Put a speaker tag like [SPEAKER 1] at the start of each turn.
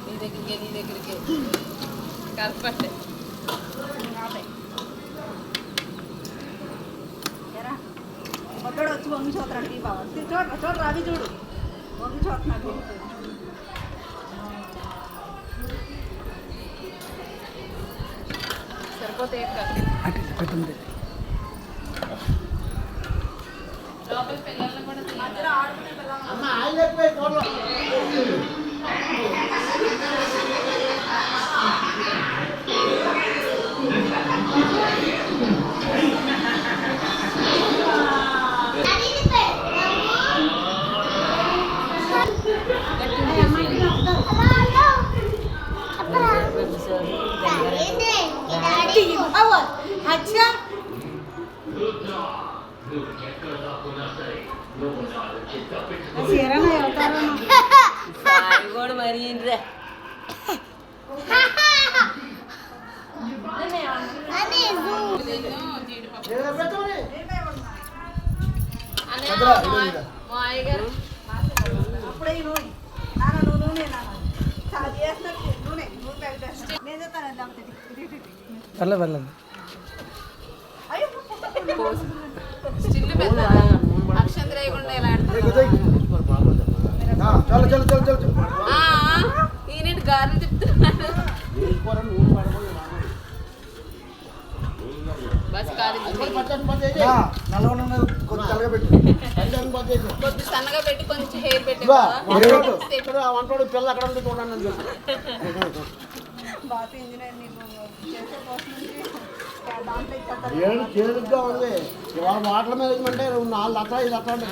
[SPEAKER 1] నీ దగ్గరికి కలపట్టే
[SPEAKER 2] వచ్చి వంగి చూస్తాడు బాబా చూడరా అవి చూడు వంగి చూస్తున్నాడు
[SPEAKER 1] సరిపోతే లోపల పిల్లల్ని కూడా
[SPEAKER 2] ఆడుకునే పిల్లలు अच्छा
[SPEAKER 1] కూడా మరి
[SPEAKER 2] అప్పుడే నూనె నాన్న నూనె నాన్న చాలా చేస్తున్నట్టు నూనె నేను చెప్తాను
[SPEAKER 3] వెళ్ళదు
[SPEAKER 1] స్టిల్ పెద్ద అక్షంత రేయకుండా ఎలా ఈయన గారెలు తిప్పుతున్నాడు బస్ కాదు కొద్ది సన్నగా పెట్టి కొంచెం హెయిర్ పెట్టి
[SPEAKER 3] పిల్ల అక్కడ చూడండి
[SPEAKER 2] బాగా ఇంజనీర్ నీకు చేసే కోసం
[SPEAKER 3] ఏడు చేరుగా ఉంది ఇవాళ వాటర్ మేనేజ్మెంట్ 4 లక్ష 5 లక్షలు